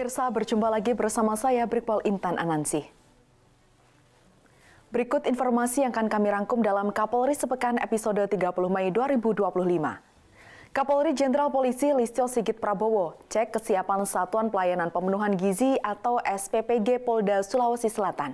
Pemirsa, berjumpa lagi bersama saya Brigpol Intan Anansi. Berikut informasi yang akan kami rangkum dalam Kapolri Sepekan episode 30 Mei 2025. Kapolri Jenderal Polisi Listio Sigit Prabowo cek kesiapan Satuan Pelayanan Pemenuhan Gizi atau SPPG Polda Sulawesi Selatan.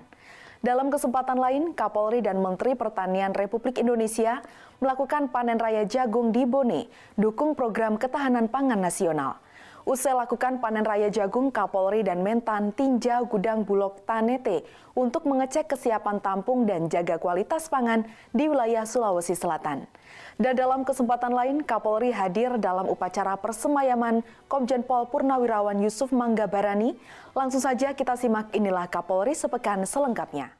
Dalam kesempatan lain, Kapolri dan Menteri Pertanian Republik Indonesia melakukan panen raya jagung di Bone, dukung program ketahanan pangan nasional. Usai lakukan panen raya jagung, Kapolri dan Mentan tinjau gudang Bulog Tanete untuk mengecek kesiapan tampung dan jaga kualitas pangan di wilayah Sulawesi Selatan. Dan dalam kesempatan lain, Kapolri hadir dalam upacara persemayaman Komjen Pol Purnawirawan Yusuf Manggabarani. Langsung saja kita simak inilah Kapolri Sepekan selengkapnya.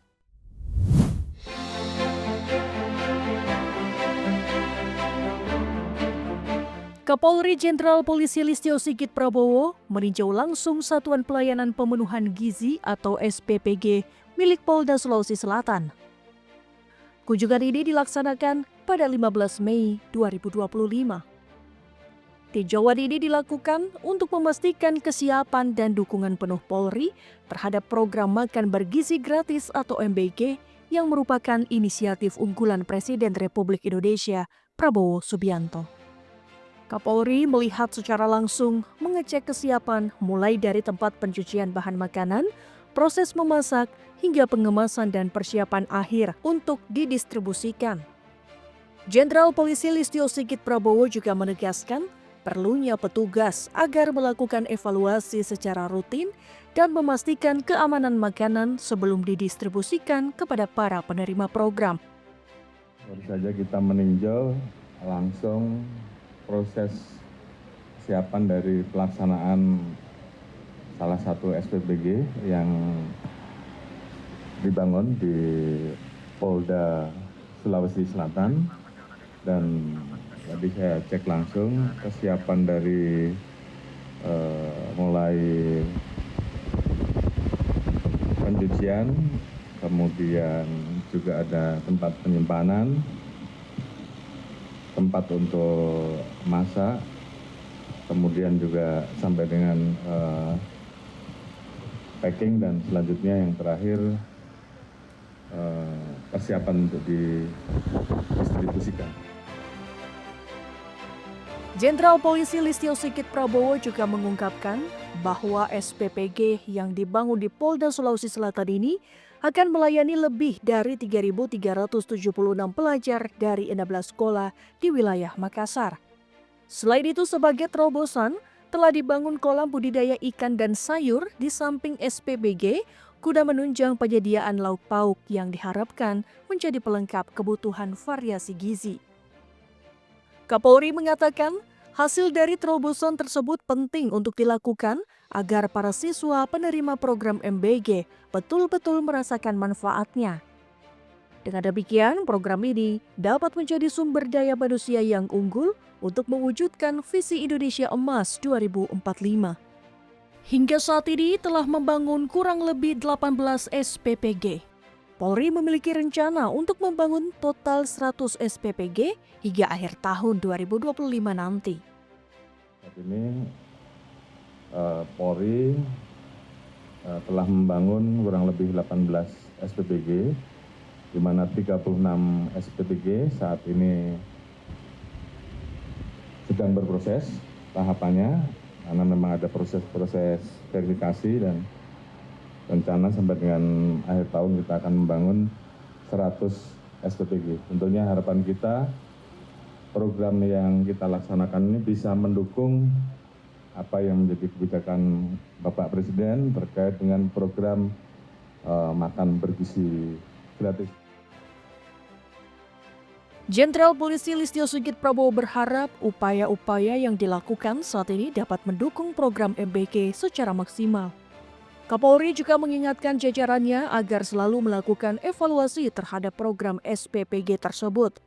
Kapolri Jenderal Polisi Listio Sigit Prabowo meninjau langsung Satuan Pelayanan Pemenuhan Gizi atau SPPG milik Polda Sulawesi Selatan. Kunjungan ini dilaksanakan pada 15 Mei 2025. Tinjauan ini dilakukan untuk memastikan kesiapan dan dukungan penuh Polri terhadap program makan bergizi gratis atau MBG yang merupakan inisiatif unggulan Presiden Republik Indonesia Prabowo Subianto. Kapolri melihat secara langsung mengecek kesiapan mulai dari tempat pencucian bahan makanan, proses memasak, hingga pengemasan dan persiapan akhir untuk didistribusikan. Jenderal Polisi Listio Sigit Prabowo juga menegaskan perlunya petugas agar melakukan evaluasi secara rutin dan memastikan keamanan makanan sebelum didistribusikan kepada para penerima program. Baru saja kita meninjau langsung proses kesiapan dari pelaksanaan salah satu SPPG yang dibangun di Polda Sulawesi Selatan, dan tadi saya cek langsung kesiapan dari mulai pencucian, kemudian juga ada tempat penyimpanan, tempat untuk masak, kemudian juga sampai dengan packing, dan selanjutnya yang terakhir persiapan untuk didistribusikan. Jenderal Polisi Listio Sigit Prabowo juga mengungkapkan bahwa SPPG yang dibangun di Polda Sulawesi Selatan ini akan melayani lebih dari 3.376 pelajar dari 16 sekolah di wilayah Makassar. Selain itu, sebagai terobosan, telah dibangun kolam budidaya ikan dan sayur di samping SPBG guna menunjang penyediaan lauk pauk yang diharapkan menjadi pelengkap kebutuhan variasi gizi. Kapolri mengatakan hasil dari terobosan tersebut penting untuk dilakukan agar para siswa penerima program MBG betul-betul merasakan manfaatnya. Dengan demikian, program ini dapat menjadi sumber daya manusia yang unggul untuk mewujudkan visi Indonesia Emas 2045. Hingga saat ini telah membangun kurang lebih 18 SPPG. Polri memiliki rencana untuk membangun total 100 SPPG hingga akhir tahun 2025 nanti. Saat ini Polri telah membangun kurang lebih 18 SPPG, di mana 36 SPPG saat ini sedang berproses tahapannya, karena memang ada proses-proses verifikasi, dan rencana sampai dengan akhir tahun kita akan membangun 100 SPPG. Tentunya harapan kita program yang kita laksanakan ini bisa mendukung apa yang menjadi kebijakan Bapak Presiden terkait dengan program makan bergizi gratis. Jenderal Polisi Listio Sigit Prabowo berharap upaya-upaya yang dilakukan saat ini dapat mendukung program MBG secara maksimal. Kapolri juga mengingatkan jajarannya agar selalu melakukan evaluasi terhadap program SPPG tersebut.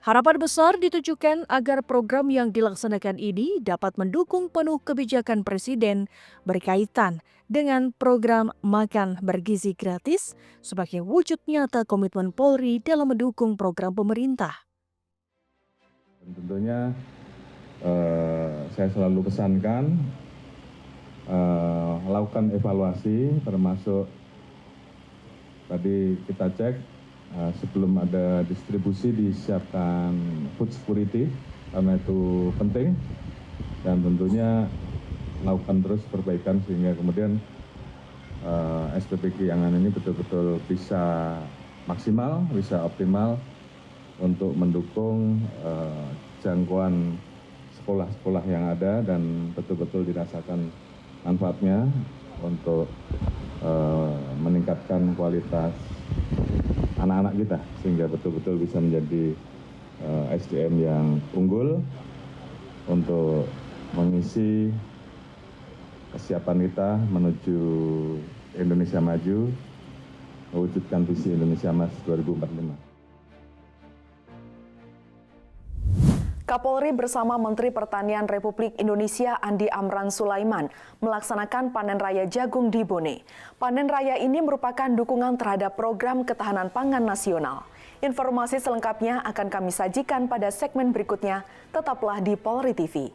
Harapan besar ditujukan agar program yang dilaksanakan ini dapat mendukung penuh kebijakan Presiden berkaitan dengan program makan bergizi gratis sebagai wujud nyata komitmen Polri dalam mendukung program pemerintah. Dan tentunya saya selalu pesankan lakukan evaluasi, termasuk tadi kita cek sebelum ada distribusi disiapkan food security karena itu penting, dan tentunya lakukan terus perbaikan sehingga kemudian SPPG Angan ini betul-betul bisa maksimal, bisa optimal untuk mendukung jangkauan sekolah-sekolah yang ada dan betul-betul dirasakan manfaatnya untuk meningkatkan kualitas anak-anak kita sehingga betul-betul bisa menjadi SDM yang unggul untuk mengisi kesiapan kita menuju Indonesia Maju, mewujudkan visi Indonesia Emas 2045. Kapolri bersama Menteri Pertanian Republik Indonesia Andi Amran Sulaiman melaksanakan panen raya jagung di Bone. Panen raya ini merupakan dukungan terhadap program ketahanan pangan nasional. Informasi selengkapnya akan kami sajikan pada segmen berikutnya. Tetaplah di Polri TV.